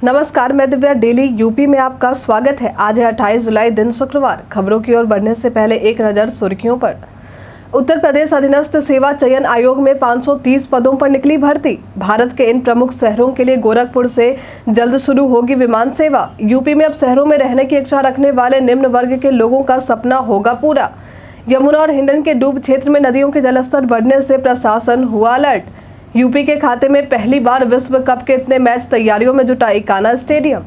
नमस्कार, मैं Divya. Daily UP में आपका स्वागत है। आज है 28 जुलाई, दिन शुक्रवार। खबरों की ओर बढ़ने से पहले एक नज़र सुर्खियों पर। उत्तर प्रदेश अधीनस्थ सेवा चयन आयोग में 530 पदों पर निकली भर्ती। भारत के इन प्रमुख शहरों के लिए गोरखपुर से जल्द शुरू होगी विमान सेवा। यूपी में अब शहरों में रहने की इच्छा रखने वाले निम्न वर्ग के लोगों का सपना होगा पूरा। यमुना और हिंडन के डूब क्षेत्र में नदियों के जलस्तर बढ़ने से प्रशासन हुआ अलर्ट। यूपी के खाते में पहली बार विश्व कप के इतने मैच, तैयारियों में जुटा इकाना स्टेडियम।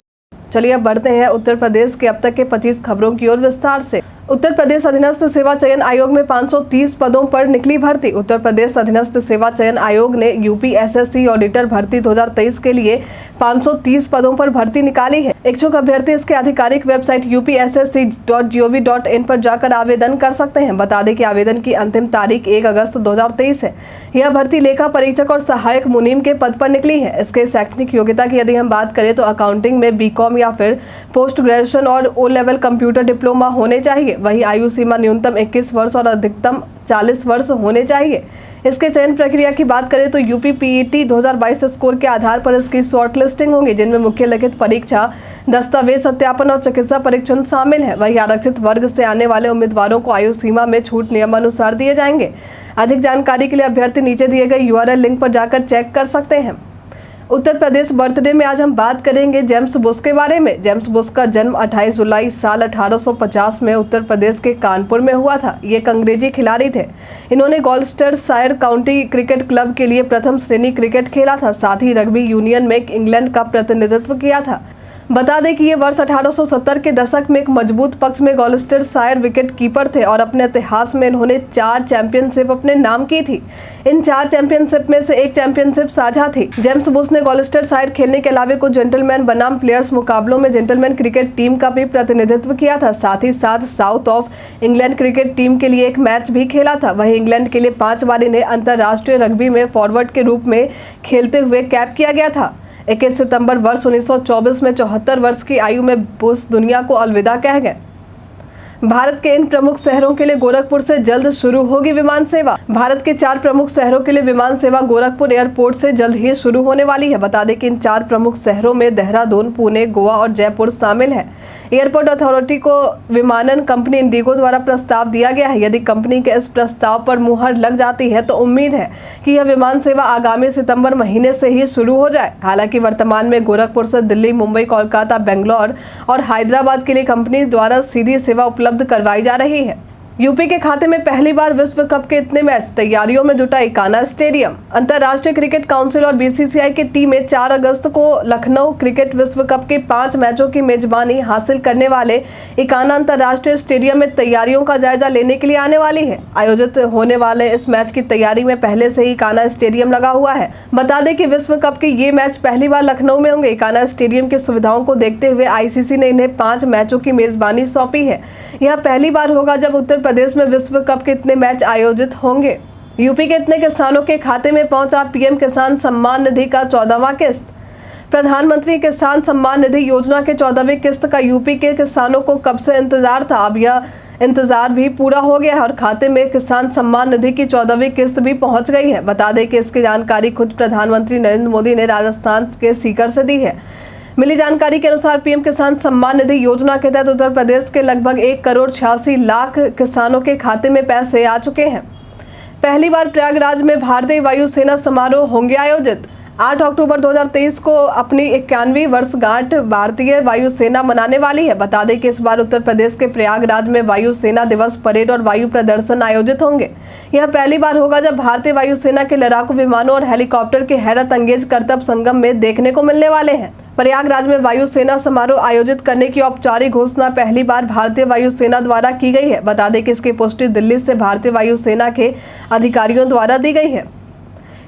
चलिए अब बढ़ते हैं उत्तर प्रदेश के अब तक के 25 खबरों की ओर विस्तार से। उत्तर प्रदेश अधीनस्थ सेवा चयन आयोग में 530 पदों पर निकली भर्ती। उत्तर प्रदेश अधीनस्थ सेवा चयन आयोग ने यूपी एसएससी ऑडिटर भर्ती 2023 के लिए 530 पदों पर भर्ती निकाली है। इच्छुक अभ्यर्थी इसके आधिकारिक वेबसाइट upssc.gov.in पर जाकर आवेदन कर सकते हैं। बता दें कि आवेदन की अंतिम तारीख 1 अगस्त 2023 है। यह भर्ती लेखा परीक्षक और सहायक मुनीम के पद पर निकली है। इसके शैक्षणिक योग्यता की यदि हम बात करें तो अकाउंटिंग में बीकॉम या फिर पोस्ट ग्रेजुएशन और ओ लेवल कंप्यूटर डिप्लोमा होने चाहिए। वही आयु सीमा न्यूनतम 21 वर्ष और अधिकतम 40 वर्ष होने चाहिए। इसके चयन प्रक्रिया की बात करें तो यूपी पीईटी 2022 स्कोर के आधार पर इसकी शॉर्ट लिस्टिंग होगी, जिनमें मुख्य लिखित परीक्षा, दस्तावेज सत्यापन और चिकित्सा परीक्षण शामिल है। वही आरक्षित वर्ग से आने वाले उम्मीदवारों को आयु सीमा में छूट नियमानुसार दिए जाएंगे। अधिक जानकारी के लिए अभ्यर्थी नीचे दिए गए URL लिंक पर जाकर चेक कर सकते हैं। उत्तर प्रदेश बर्थडे में आज हम बात करेंगे जेम्स बुश के बारे में। जेम्स बुश का जन्म 28 जुलाई साल 1850 में उत्तर प्रदेश के कानपुर में हुआ था। ये एक अंग्रेजी खिलाड़ी थे। इन्होंने गॉल्स्टरशायर काउंटी क्रिकेट क्लब के लिए प्रथम श्रेणी क्रिकेट खेला था। साथ ही रग्बी यूनियन में इंग्लैंड का प्रतिनिधित्व किया था। बता दें कि ये वर्ष 1870 के दशक में एक मजबूत पक्ष में गॉल्स्टरशायर विकेट कीपर थे और अपने इतिहास में इन्होंने 4 चैंपियनशिप अपने नाम की थी। इन 4 चैंपियनशिप में से एक चैंपियनशिप साझा थी। जेम्स बुश ने गॉल्स्टरशायर खेलने के अलावा कुछ जेंटलमैन बनाम प्लेयर्स मुकाबलों में जेंटलमैन क्रिकेट टीम का भी प्रतिनिधित्व किया था। साथ ही साथ south of England cricket team के लिए एक मैच भी खेला था। वहीं इंग्लैंड के लिए 5 बार इन्हें अंतर्राष्ट्रीय रग्बी में फॉरवर्ड के रूप में खेलते हुए कैप किया गया था। 21 सितंबर वर्ष 1924 में 74 वर्ष की आयु में बुश दुनिया को अलविदा कह गए। भारत के इन प्रमुख शहरों के लिए गोरखपुर से जल्द शुरू होगी विमान सेवा। भारत के 4 प्रमुख शहरों के लिए विमान सेवा गोरखपुर एयरपोर्ट से जल्द ही शुरू होने वाली है। बता दें कि इन 4 प्रमुख शहरों में देहरादून, पुणे, गोवा और जयपुर शामिल है। एयरपोर्ट अथॉरिटी को विमानन कंपनी इंडिगो द्वारा प्रस्ताव दिया गया है। यदि कंपनी के इस प्रस्ताव पर मुहर लग जाती है तो उम्मीद है कि यह विमान सेवा आगामी सितंबर महीने से ही शुरू हो जाए। हालांकि वर्तमान में गोरखपुर से दिल्ली, मुंबई, कोलकाता, बेंगलोर और हैदराबाद के लिए कंपनी द्वारा सीधी सेवा उपलब्ध करवाई जा रही है। यूपी के खाते में पहली बार विश्व कप के इतने मैच, तैयारियों में जुटा इकाना स्टेडियम। अंतर्राष्ट्रीय क्रिकेट काउंसिल और बीसीसीआई की टीमें 4 अगस्त को लखनऊ क्रिकेट विश्व कप के 5 मैचों की मेजबानी हासिल करने वाले इकाना अंतर्राष्ट्रीय स्टेडियम में तैयारियों का जायजा लेने के लिए आने वाली है। आयोजित होने वाले इस मैच की तैयारी में पहले से ही इकाना स्टेडियम लगा हुआ है। बता दें कि विश्व कप के ये मैच पहली बार लखनऊ में होंगे। इकाना स्टेडियम की सुविधाओं को देखते हुए आईसीसी ने इन्हें 5 मैचों की मेजबानी सौंपी है। यह पहली बार होगा जब उत्तर प्रदेश में विश्व कप के इतने मैच आयोजित होंगे। यूपी के इतने किसानों के खाते में पहुंचा पीएम किसान सम्मान निधि का 14वां किस्त। प्रधानमंत्री किसान सम्मान निधि योजना के 14वीं किस्त का यूपी के किसानों को कब से इंतजार था। अब यह इंतजार भी पूरा हो गया है और खाते में किसान सम्मान निधि की 14वीं किस्त भी पहुंच गई है। बता दें कि इसकी जानकारी खुद प्रधानमंत्री नरेंद्र मोदी ने राजस्थान के सीकर से दी है। मिली जानकारी के अनुसार पीएम किसान सम्मान निधि योजना के तहत उत्तर प्रदेश के लगभग 1,86,00,000 किसानों के खाते में पैसे आ चुके हैं। पहली बार प्रयागराज में भारतीय वायुसेना समारोह होंगे आयोजित। 8 अक्टूबर 2023 को अपनी 91वीं वर्षगांठ भारतीय वायुसेना मनाने वाली है। बता दें कि इस बार उत्तर प्रदेश के प्रयागराज में वायुसेना दिवस परेड और वायु प्रदर्शन आयोजित होंगे। यह पहली बार होगा जब भारतीय वायुसेना के लड़ाकू विमानों और हेलीकॉप्टर के हैरत अंगेज करतब संगम में देखने को मिलने वाले हैं। प्रयागराज में वायुसेना समारोह आयोजित करने की औपचारिक घोषणा पहली बार भारतीय वायुसेना द्वारा की गई है। बता दें कि इसकी पुष्टि दिल्ली से भारतीय वायुसेना के अधिकारियों द्वारा दी गई है।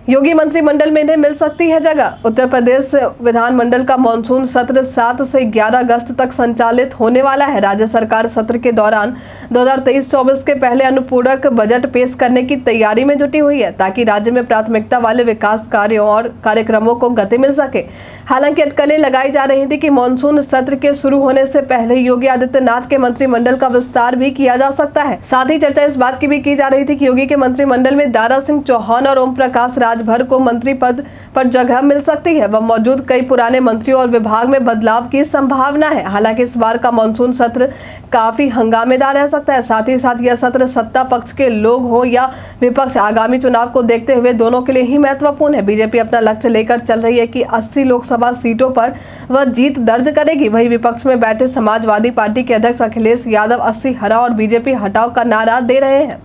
योगी मंत्रिमंडल में इन्हें मिल सकती है जगह। उत्तर प्रदेश विधानमंडल का मानसून सत्र 7 से 11 अगस्त तक संचालित होने वाला है। राज्य सरकार सत्र के दौरान 2023-24 के पहले अनुपूरक बजट पेश करने की तैयारी में जुटी हुई है, ताकि राज्य में प्राथमिकता वाले विकास कार्यों और कार्यक्रमों को गति मिल सके। हालांकि अटकलें लगाई जा रही थी कि मानसून सत्र के शुरू होने से पहले योगी आदित्यनाथ के मंत्रिमंडल का विस्तार भी किया जा सकता है। साथ ही चर्चा इस बात की भी की जा रही थी कि योगी के मंत्रिमंडल में दारा सिंह चौहान और ओम प्रकाश राजभर को मंत्री पद पर जगह मिल सकती है। वह मौजूद कई पुराने मंत्रियों और विभाग में बदलाव की संभावना है। हालांकि इस बार का मानसून सत्र काफी हंगामेदार रह सकता है। साथ ही साथ यह सत्र सत्ता पक्ष के लोग हो या विपक्ष, आगामी चुनाव को देखते हुए दोनों के लिए ही महत्वपूर्ण है। बीजेपी अपना लक्ष्य लेकर चल रही है कि 80 लोकसभा सीटों पर वह जीत दर्ज करेगी। वहीं विपक्ष में बैठे समाजवादी पार्टी के अध्यक्ष अखिलेश यादव 80 हटाओ और बीजेपी हटाओ का नारा दे रहे हैं।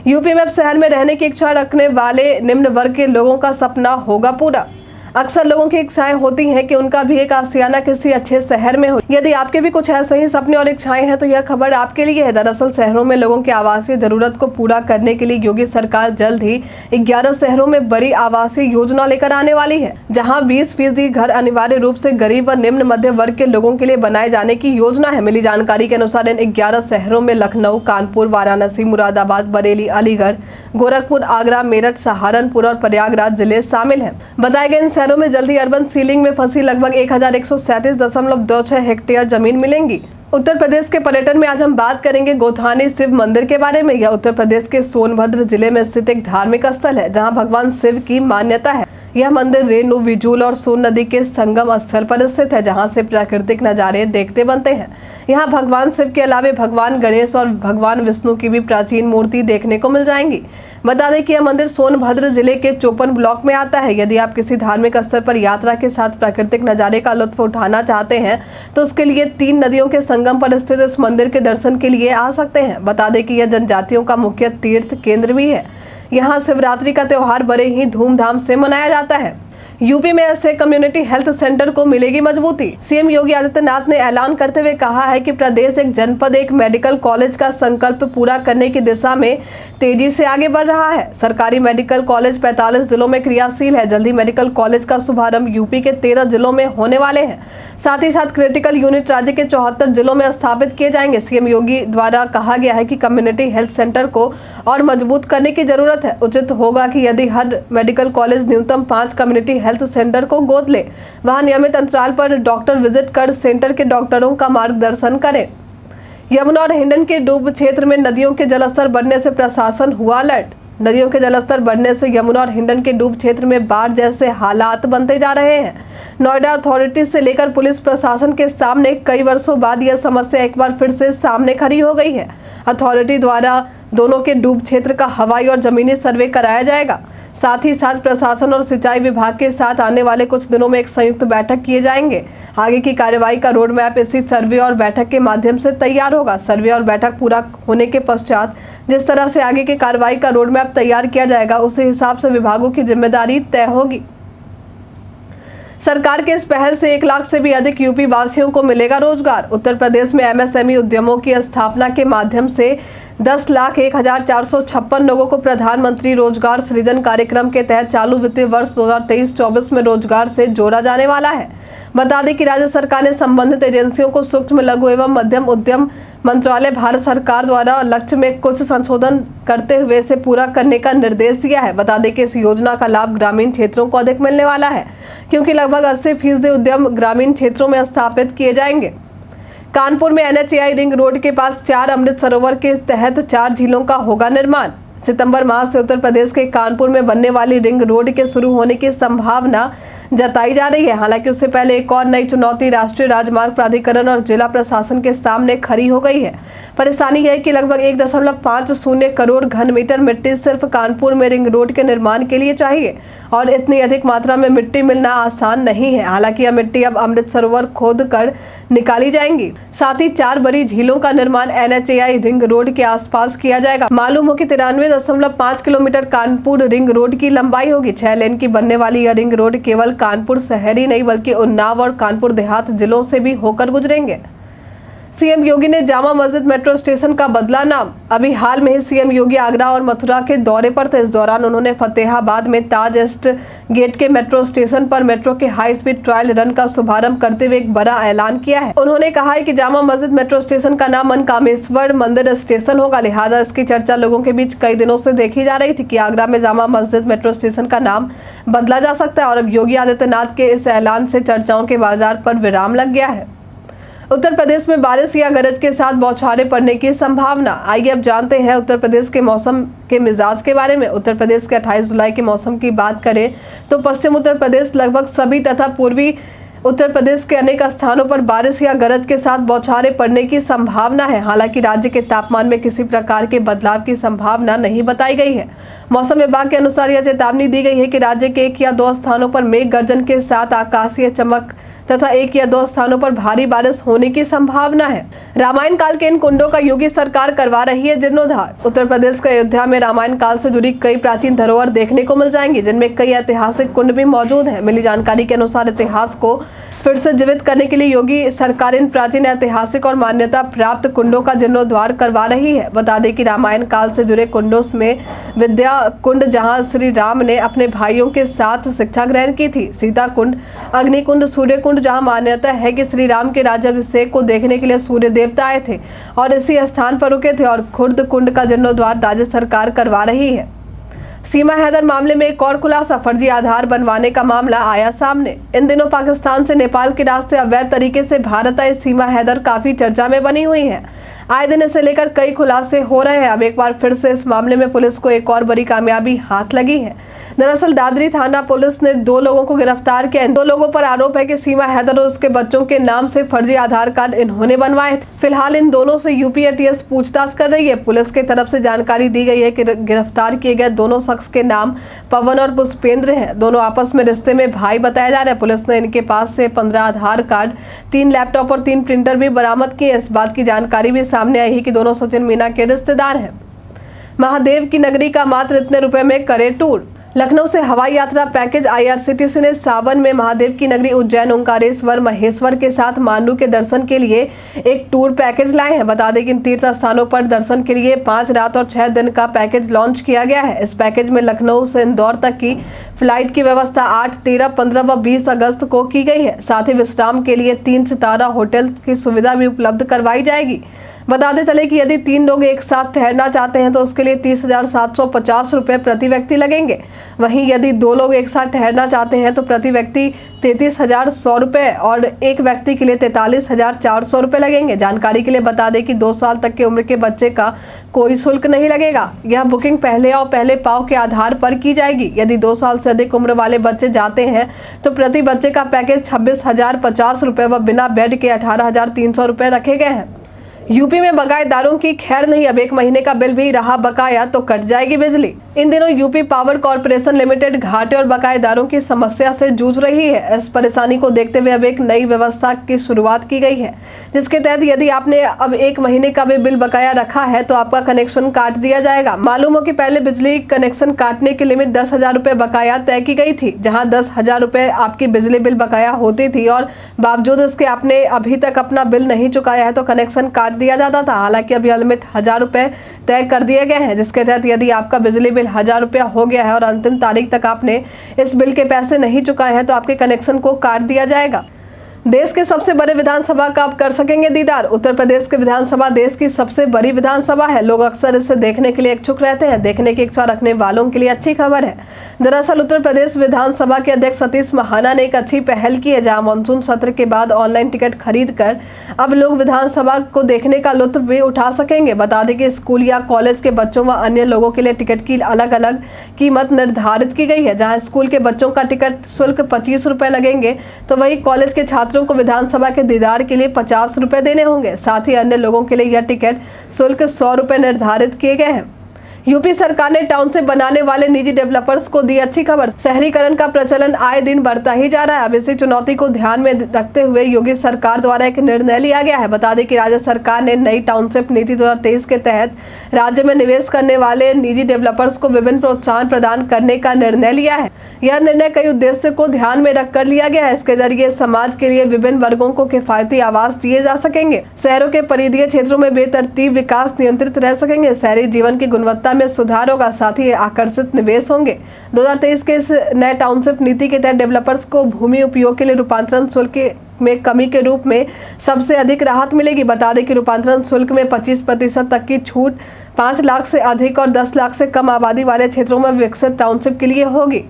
यूपी में अब शहर में रहने की इच्छा रखने वाले निम्न वर्ग के लोगों का सपना होगा पूरा। अक्सर लोगों की इच्छाएं होती हैं कि उनका भी एक आशियाना किसी अच्छे शहर में हो। यदि आपके भी कुछ ऐसे ही सपने और इच्छाएं हैं तो यह खबर आपके लिए है। दरअसल शहरों में लोगों की आवासीय जरूरत को पूरा करने के लिए योगी सरकार जल्द ही 11 शहरों में बड़ी आवासीय योजना लेकर आने वाली है, जहां 20% घर अनिवार्य रूप से गरीब व निम्न मध्य वर्ग के लोगों के लिए बनाए जाने की योजना है। मिली जानकारी के अनुसार इन 11 शहरों में लखनऊ, कानपुर, वाराणसी, मुरादाबाद, बरेली, अलीगढ़, गोरखपुर, आगरा, मेरठ, सहारनपुर और प्रयागराज जिले शामिल हैं। बताए गए शहरों में जल्दी अर्बन सीलिंग में फंसी लगभग 1137.26 हेक्टेयर जमीन मिलेंगी। उत्तर प्रदेश के पर्यटन में आज हम बात करेंगे गोथानी शिव मंदिर के बारे में। यह उत्तर प्रदेश के सोनभद्र जिले में स्थित एक धार्मिक स्थल है, जहां भगवान शिव की मान्यता है। यह मंदिर रेणु, विजूल और सोन नदी के संगम स्थल पर स्थित है, जहां से प्राकृतिक नजारे देखते बनते हैं। यहाँ भगवान शिव के अलावे भगवान गणेश और भगवान विष्णु की भी प्राचीन मूर्ति देखने को मिल जाएंगी। बता दें कि यह मंदिर सोनभद्र जिले के चोपन ब्लॉक में आता है। यदि आप किसी धार्मिक स्थल पर यात्रा के साथ प्राकृतिक नजारे का लुत्फ उठाना चाहते हैं तो उसके लिए 3 नदियों के संगम पर स्थित इस मंदिर के दर्शन के लिए आ सकते हैं। बता दें कि यह जनजातियों का मुख्य तीर्थ केंद्र भी है। यहाँ शिवरात्रि का त्योहार बड़े ही धूमधाम से मनाया जाता है। यूपी में ऐसे कम्युनिटी हेल्थ सेंटर को मिलेगी मजबूती। सीएम योगी आदित्यनाथ ने ऐलान करते हुए कहा है कि प्रदेश एक जनपद एक मेडिकल कॉलेज का संकल्प पूरा करने की दिशा में तेजी से आगे बढ़ रहा है। सरकारी मेडिकल कॉलेज 45 जिलों में क्रियाशील है। जल्दी मेडिकल कॉलेज का शुभारंभ यूपी के 13 जिलों में होने वाले हैं। साथ ही साथ क्रिटिकल यूनिट राज्य के 74 जिलों में स्थापित किए जाएंगे। सीएम योगी द्वारा कहा गया है कि कम्युनिटी हेल्थ सेंटर को और मजबूत करने की जरूरत है। उचित होगा कि यदि हर मेडिकल कॉलेज न्यूनतम 5 कम्युनिटी हेल्थ सेंटर को गोद ले, वहां नियमित अंतराल पर डॉक्टर विजिट कर सेंटर के डॉक्टरों का मार्गदर्शन करें। यमुना और हिंडन के डूब क्षेत्र में नदियों के जलस्तर बढ़ने से प्रशासन हुआ अलर्ट। नदियों के जलस्तर बढ़ने से यमुना और हिंडन के डूब क्षेत्र में बाढ़ जैसे हालात बनते जा रहे हैं। नोएडा अथॉरिटी से लेकर पुलिस प्रशासन के सामने कई वर्षों बाद यह समस्या एक बार फिर से सामने खड़ी हो गई है। अथॉरिटी द्वारा दोनों के डूब क्षेत्र का हवाई और जमीनी सर्वे कराया जाएगा। साथ ही साथ प्रशासन और सिंचाई विभाग के साथ आने वाले कुछ दिनों में एक संयुक्त बैठक किए जाएंगे। आगे की कार्यवाही का रोड मैप इसी सर्वे और बैठक के माध्यम से तैयार होगा। सर्वे और बैठक पूरा होने के पश्चात जिस तरह से आगे की कार्रवाई का रोड मैप तैयार किया जाएगा, उसी हिसाब से विभागों की जिम्मेदारी तय होगी। सरकार के इस पहल से 1 लाख से भी अधिक यूपी वासियों को मिलेगा रोजगार। उत्तर प्रदेश में एमएसएमई उद्यमों की स्थापना के माध्यम से 10,01,456 लोगों को प्रधानमंत्री रोजगार सृजन कार्यक्रम के तहत चालू वित्तीय वर्ष 2023-24 में रोजगार से जोड़ा जाने वाला है। बता दें कि राज्य सरकार ने संबंधित एजेंसियों को सूक्ष्म, लघु एवं मध्यम उद्यम मंत्रालय भारत सरकार द्वारा लक्ष्य में कुछ संशोधन करते हुए इसे पूरा करने का निर्देश दिया है। बता दें कि इस योजना का लाभ ग्रामीण क्षेत्रों को अधिक मिलने वाला है, क्योंकि लगभग 80% उद्यम ग्रामीण क्षेत्रों में स्थापित किए जाएंगे। कानपुर में NHAI रिंग रोड के पास 4 अमृत सरोवर के तहत 4 झीलों का होगा निर्माण। सितंबर माह से उत्तर प्रदेश के कानपुर में बनने वाली रिंग रोड के शुरू होने की संभावना जताई जा रही है। हालांकि उससे पहले एक और नई चुनौती राष्ट्रीय राजमार्ग प्राधिकरण और जिला प्रशासन के सामने खड़ी हो गई है। परेशानी यह है कि लगभग 1.50 करोड़ घन मीटर मिट्टी सिर्फ कानपुर में रिंग रोड के निर्माण के लिए चाहिए, और इतनी अधिक मात्रा में मिट्टी मिलना आसान नहीं है। हालांकि यह मिट्टी अब अमृत सरोवर खोद कर निकाली जाएंगी। साथ ही 4 बड़ी झीलों का निर्माण NHAI रिंग रोड के आसपास किया जाएगा। मालूम हो कि 93.5 किलोमीटर कानपुर रिंग रोड की लंबाई होगी। 6 लेन की बनने वाली यह रिंग रोड केवल कानपुर शहर ही नहीं बल्कि उन्नाव और कानपुर देहात जिलों से भी होकर गुजरेंगे। सीएम योगी ने जामा मस्जिद मेट्रो स्टेशन का बदला नाम। अभी हाल में ही सीएम योगी आगरा और मथुरा के दौरे पर थे। इस दौरान उन्होंने फतेहाबाद में ताज ईस्ट गेट के मेट्रो स्टेशन पर मेट्रो के हाई स्पीड ट्रायल रन का शुभारंभ करते हुए एक बड़ा ऐलान किया है। उन्होंने कहा है कि जामा मस्जिद मेट्रो स्टेशन का नाम मनकामेश्वर मंदिर स्टेशन होगा। लिहाजा इसकी चर्चा लोगों के बीच कई दिनों से देखी जा रही थी कि आगरा में जामा मस्जिद मेट्रो स्टेशन का नाम बदला जा सकता है, और अब योगी आदित्यनाथ के इस ऐलान से चर्चाओं के बाजार पर विराम लग गया है। उत्तर प्रदेश में बारिश या गरज के साथ बौछारें पड़ने की संभावना। आइए अब जानते हैं उत्तर प्रदेश के मौसम के मिजाज के बारे में। उत्तर प्रदेश के 28 जुलाई के मौसम की बात करें तो पश्चिम उत्तर प्रदेश, लगभग सभी तथा पूर्वी उत्तर प्रदेश के अनेक स्थानों पर बारिश या गरज के साथ बौछारें पड़ने की संभावना है। हालांकि राज्य के तापमान में किसी प्रकार के बदलाव की संभावना नहीं बताई गई है। मौसम विभाग के अनुसार यह चेतावनी दी गई है कि राज्य के 1 या 2 स्थानों पर मेघ गर्जन के साथ आकाशीय चमक तथा 1 या 2 स्थानों पर भारी बारिश होने की संभावना है। रामायण काल के इन कुंडों का योगी सरकार करवा रही है जीर्णोद्धार। उत्तर प्रदेश के अयोध्या में रामायण काल से जुड़ी कई प्राचीन धरोहर देखने को मिल जाएंगी, जिनमें कई ऐतिहासिक कुंड भी मौजूद हैं। मिली जानकारी के अनुसार इतिहास को फिर से जीवित करने के लिए योगी सरकार इन प्राचीन ऐतिहासिक और मान्यता प्राप्त कुंडों का जीर्णोद्धार करवा रही है। बता दें कि रामायण काल से जुड़े कुंडों में विद्या कुंड, जहां श्री राम ने अपने भाइयों के साथ शिक्षा ग्रहण की थी, सीता कुंड, अग्नि कुंड, सूर्य कुंड, जहां मान्यता है कि श्री राम के राज्याभिषेक को देखने के लिए सूर्य देवता आए थे और इसी स्थान पर रुके थे, और खुर्द कुंड का जीर्णोद्धार राज्य सरकार करवा रही है। सीमा हैदर मामले में एक और खुलासा, फर्जी आधार बनवाने का मामला आया सामने। इन दिनों पाकिस्तान से नेपाल के रास्ते अवैध तरीके से भारत आई सीमा हैदर काफी चर्चा में बनी हुई है। आए दिन इसे लेकर कई खुलासे हो रहे हैं। अब एक बार फिर से इस मामले में पुलिस को एक और बड़ी कामयाबी हाथ लगी है। दरअसल दादरी थाना पुलिस ने 2 लोगों को गिरफ्तार किया। इन 2 लोगों पर आरोप है कि सीमा हैदर और उसके बच्चों के नाम से फर्जी आधार कार्ड इन्होंने बनवाए थे। फिलहाल इन दोनों से यूपी एटीएस पूछताछ कर रही है। पुलिस की तरफ से जानकारी दी गई है कि गिरफ्तार किए गए दोनों शख्स के नाम पवन और पुष्पेंद्र हैं। दोनों आपस में रिश्ते में भाई बताया जा रहा है। पुलिस ने इनके पास से 15 आधार कार्ड, 3 लैपटॉप और 3 प्रिंटर भी बरामद किए। इस बात की जानकारी भी सामने आई है कि दोनों सचिन मीना के रिश्तेदार हैं। महादेव की नगरी का मात्र इतने रुपए में करे टूर। लखनऊ से हवाई यात्रा पैकेज आईआरसीटीसी ने सावन में महादेव की नगरी उज्जैन, ओंकारेश्वर, महेश्वर के साथ मांडू के दर्शन के लिए एक टूर पैकेज लाए हैं। बता दें कि इन तीर्थ स्थानों पर दर्शन के लिए 5 रात और 6 दिन का पैकेज लॉन्च किया गया है। इस पैकेज में लखनऊ से इंदौर तक की फ्लाइट की व्यवस्था 8, 13, 15 व 20 अगस्त को की गई है। साथ ही विश्राम के लिए 3 सितारा होटल की सुविधा भी उपलब्ध करवाई जाएगी। बताते चले कि यदि 3 लोग एक साथ ठहरना चाहते हैं तो उसके लिए 30,750 रुपये प्रति व्यक्ति लगेंगे। वहीं यदि 2 लोग एक साथ ठहरना चाहते हैं तो प्रति व्यक्ति 33,100 रुपये और एक व्यक्ति के लिए 43,400 रुपये लगेंगे। जानकारी के लिए बता दें कि 2 साल तक की उम्र के बच्चे का कोई शुल्क नहीं लगेगा। यह बुकिंग पहले और पहले पाव के आधार पर की जाएगी। यदि 2 साल से अधिक उम्र वाले बच्चे जाते हैं तो प्रति बच्चे का पैकेज 26,050 रुपये व बिना बेड के 18,300 रुपये रखे गए हैं। यूपी में बकायेदारों की खैर नहीं, अब 1 महीने का बिल भी रहा बकाया तो कट जाएगी बिजली। इन दिनों यूपी पावर कॉर्पोरेशन लिमिटेड घाटे और बकायेदारों की समस्या से जूझ रही है। इस परेशानी को देखते हुए अब एक नई व्यवस्था की शुरुआत की गई है, जिसके तहत यदि आपने अब 1 महीने का भी बिल बकाया रखा है तो आपका कनेक्शन काट दिया जाएगा। मालूम हो कि पहले बिजली कनेक्शन काटने की लिमिट 10,000 रुपये बकाया तय की गई थी, जहाँ 10,000 रुपये आपकी बिजली बिल बकाया होती थी और बावजूद इसके आपने अभी तक अपना बिल नहीं चुकाया है तो कनेक्शन काट दिया जाता था। हालांकि अब यह लिमिट 1,000 रुपये तय कर दिए गए हैं, जिसके तहत यदि आपका बिजली बिल 1,000 रुपया हो गया है और अंतिम तारीख तक आपने इस बिल के पैसे नहीं चुकाए हैं तो आपके कनेक्शन को काट दिया जाएगा। देश के सबसे बड़े विधानसभा का आप कर सकेंगे दीदार। उत्तर प्रदेश की विधानसभा देश की सबसे बड़ी विधानसभा है। लोग अक्सर इसे देखने के लिए इच्छुक रहते हैं। देखने की इच्छा रखने वालों के लिए अच्छी खबर है। दरअसल उत्तर प्रदेश विधानसभा के अध्यक्ष सतीश महाना ने एक अच्छी पहल की है, जहां मानसून सत्र के बाद ऑनलाइन टिकट खरीद कर अब लोग विधानसभा को देखने का लुत्फ भी उठा सकेंगे। बता दें कि स्कूल या कॉलेज के बच्चों व अन्य लोगों के लिए टिकट की अलग अलग कीमत निर्धारित की गई है। जहाँ स्कूल के बच्चों का टिकट शुल्क 25 रुपये लगेंगे तो वही कॉलेज के छात्रों को विधानसभा के दीदार के लिए 50 रुपए देने होंगे। साथ ही अन्य लोगों के लिए यह टिकट शुल्क 100 रुपए निर्धारित किए गए हैं। यूपी सरकार ने टाउनशिप बनाने वाले निजी डेवलपर्स को दी अच्छी खबर। शहरीकरण का प्रचलन आए दिन बढ़ता ही जा रहा है। अब इसी चुनौती को ध्यान में रखते हुए योगी सरकार द्वारा एक निर्णय लिया गया है। बता दें कि राज्य सरकार ने नई टाउनशिप नीति 2023 के तहत राज्य में निवेश करने वाले निजी डेवलपर्स को विभिन्न प्रोत्साहन प्रदान करने का निर्णय लिया है। यह निर्णय कई उद्देश्य को ध्यान में रखकर लिया गया है। इसके जरिए समाज के लिए विभिन्न वर्गों को किफायती आवास दिए जा सकेंगे। शहरों के परिधीय क्षेत्रों में बेतरतीब विकास नियंत्रित रह सकेंगे। शहरी जीवन की गुणवत्ता में सुधार होगा, साथ ही आकर्षित निवेश होंगे। 2023 के इस नए टाउनशिप नीति के तहत डेवलपर्स को भूमि उपयोग के लिए रूपांतरण शुल्क में कमी के रूप में सबसे अधिक राहत मिलेगी। बता दें कि रूपांतरण शुल्क में 25% तक की छूट 5 लाख से अधिक और 10 लाख से कम आबादी वाले क्षेत्रों में विकसित टाउनशिप के लिए होगी।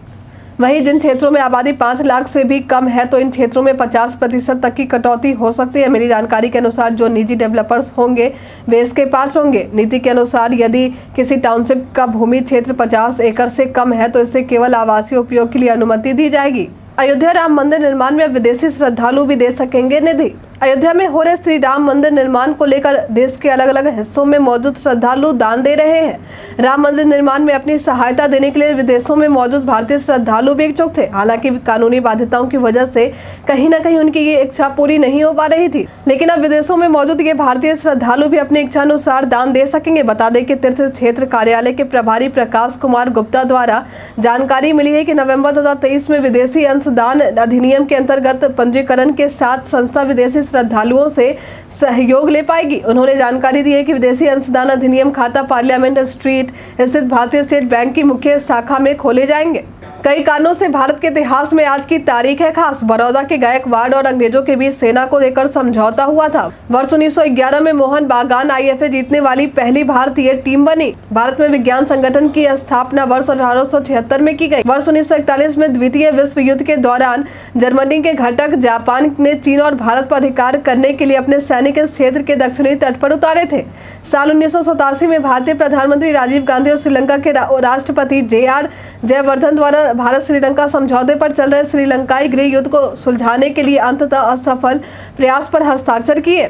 वहीं जिन क्षेत्रों में आबादी 5 लाख से भी कम है तो इन क्षेत्रों में 50% तक की कटौती हो सकती है। मेरी जानकारी के अनुसार जो निजी डेवलपर्स होंगे वे इसके पात्र होंगे। नीति के अनुसार यदि किसी टाउनशिप का भूमि क्षेत्र 50 एकड़ से कम है तो इसे केवल आवासीय उपयोग के लिए अनुमति दी जाएगी। अयोध्या राम मंदिर निर्माण में विदेशी श्रद्धालु भी दे सकेंगे निधि। अयोध्या में हो रहे श्री राम मंदिर निर्माण को लेकर देश के अलग अलग हिस्सों में मौजूद श्रद्धालु दान दे रहे हैं। राम मंदिर निर्माण में अपनी सहायता देने के लिए विदेशों में मौजूद भारतीय श्रद्धालु भी इच्छुक थे। हालांकि कानूनी बाध्यताओं की वजह से कहीं न कहीं उनकी ये इच्छा पूरी नहीं हो पा रही थी, लेकिन अब विदेशों में मौजूद ये भारतीय श्रद्धालु भी अपनी इच्छा अनुसार दान दे सकेंगे। बता दें कि तीर्थ क्षेत्र कार्यालय के प्रभारी प्रकाश कुमार गुप्ता द्वारा जानकारी मिली है कि नवंबर 2023 में विदेशी अंशदान अधिनियम के अंतर्गत पंजीकरण के साथ संस्था विदेशी श्रद्धालुओं से सहयोग ले पाएगी। उन्होंने जानकारी दी है कि विदेशी अंशदान अधिनियम खाता पार्लियामेंट स्ट्रीट स्थित भारतीय स्टेट बैंक की मुख्य शाखा में खोले जाएंगे। कई कारणों से भारत के इतिहास में आज की तारीख है खास। बड़ौदा के गायकवाड़ और अंग्रेजों के बीच सेना को लेकर समझौता हुआ था। वर्ष 1911 में मोहन बागान IFA जीतने वाली पहली भारतीय टीम बनी। भारत में विज्ञान संगठन की स्थापना वर्ष 1876 में की गई। वर्ष 1941 में द्वितीय विश्व युद्ध के दौरान जर्मनी के घटक जापान ने चीन और भारत पर अधिकार करने के लिए अपने सैनिक क्षेत्र के दक्षिणी तट पर उतारे थे। साल 1987 में भारतीय प्रधानमंत्री राजीव गांधी और श्रीलंका के राष्ट्रपति JR जयवर्धन द्वारा भारत श्रीलंका समझौते पर चल रहे श्रीलंकाई गृह युद्ध को सुलझाने के लिए अंततः असफल प्रयास पर हस्ताक्षर किए।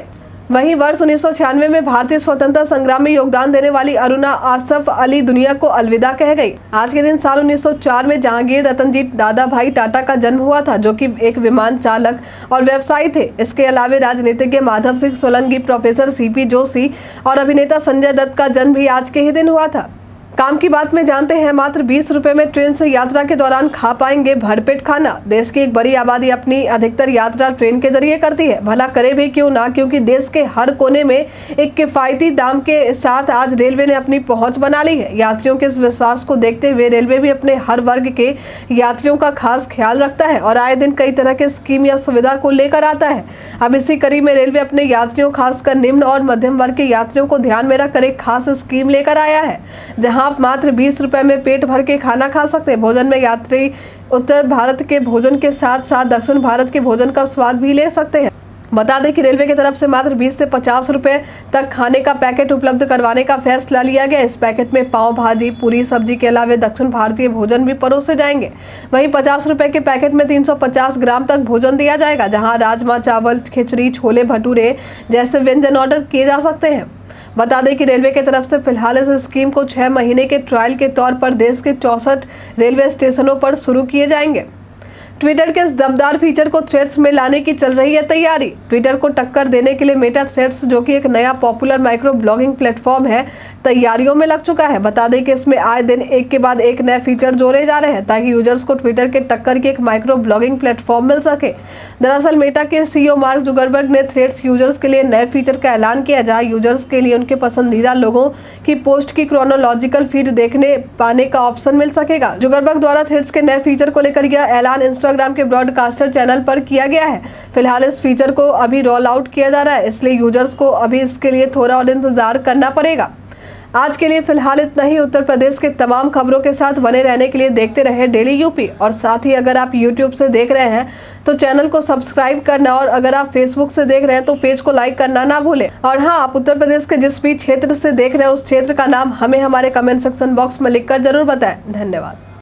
वहीं वर्ष 1996 में भारतीय स्वतंत्रता संग्राम में योगदान देने वाली अरुणा आसफ अली दुनिया को अलविदा कह गई। आज के दिन साल 1904 में जहांगीर रतनजीत दादाभाई टाटा का जन्म हुआ था, जो कि एक विमान चालक और व्यवसायी थे। इसके अलावा राजनीतिज्ञ माधव सिंह सोलंकी, प्रोफेसर CP जोशी और अभिनेता संजय दत्त का जन्म भी आज के ही दिन हुआ था। काम की बात में जानते हैं, मात्र 20 रुपए में ट्रेन से यात्रा के दौरान खा पाएंगे भरपेट खाना। देश की एक बड़ी आबादी अपनी अधिकतर यात्रा ट्रेन के जरिए करती है। भला करे भी क्यों ना, क्योंकि देश के हर कोने में एक किफायती दाम के साथ आज रेलवे ने अपनी पहुंच बना ली है। यात्रियों के इस विश्वास को देखते हुए रेलवे भी अपने हर वर्ग के यात्रियों का खास ख्याल रखता है और आए दिन कई तरह के स्कीम या सुविधा को लेकर आता है। अब इसी कड़ी में रेलवे अपने यात्रियों, खासकर निम्न और मध्यम वर्ग के यात्रियों को ध्यान में रखकर एक खास स्कीम लेकर आया है, जहां आप मात्र 20 रुपए में पेट भर के खाना खा सकते हैं। भोजन में यात्री उत्तर भारत के भोजन के साथ साथ दक्षिण भारत के भोजन का स्वाद भी ले सकते हैं। बता दें कि रेलवे की तरफ से मात्र 20 से 50 रुपए तक खाने का पैकेट उपलब्ध करवाने का फैसला लिया गया। इस पैकेट में पाव भाजी, पूरी सब्जी के अलावा दक्षिण भारतीय भोजन भी परोसे जाएंगे। वहीं 50 रुपए के पैकेट में 350 ग्राम तक भोजन दिया जाएगा, जहां राजमा चावल, खिचड़ी, छोले भटूरे जैसे व्यंजन ऑर्डर किए जा सकते हैं। बता दें कि रेलवे की तरफ से फिलहाल इस स्कीम को 6 महीने के ट्रायल के तौर पर देश के 64 रेलवे स्टेशनों पर शुरू किए जाएंगे। ट्विटर के इस दमदार फीचर को थ्रेड्स में लाने की चल रही है तैयारी। ट्विटर को टक्कर देने के लिए मेटा थ्रेड्स, जो कि एक नया पॉपुलर माइक्रो ब्लॉगिंग प्लेटफॉर्म है, तैयारियों में लग चुका है। बता दें कि इसमें आए दिन एक के बाद एक नए फीचर जोड़े जा रहे हैं ताकि यूजर्स को ट्विटर के टक्कर की एक माइक्रो ब्लॉगिंग प्लेटफॉर्म मिल सके। दरअसल मेटा के CEO मार्क जुकरबर्ग ने थ्रेड्स यूजर्स के लिए नए फीचर का ऐलान किया, जहां यूजर्स के लिए उनके पसंदीदा लोगों की पोस्ट की क्रोनोलॉजिकल फीड देखने पाने का ऑप्शन मिल सकेगा। जुकरबर्ग द्वारा थ्रेड्स के नए फीचर को लेकर यह ऐलान इंस्टाग्राम के ब्रॉडकास्टर चैनल पर किया गया है। फिलहाल इस फीचर को अभी रोल आउट किया जा रहा है, इसलिए यूजर्स को अभी इसके लिए थोड़ा और इंतजार करना पड़ेगा। आज के लिए फिलहाल इतना ही। उत्तर प्रदेश के तमाम खबरों के साथ बने रहने के लिए देखते रहे डेली यूपी, और साथ ही अगर आप यूट्यूब से देख रहे हैं तो चैनल को सब्सक्राइब करना, और अगर आप फेसबुक से देख रहे हैं तो पेज को लाइक करना ना भूलें। और हाँ, आप उत्तर प्रदेश के जिस भी क्षेत्र से देख रहे हैं उस क्षेत्र का नाम हमें हमारे कमेंट सेक्शन बॉक्स में लिखकर जरूर बताएं। धन्यवाद।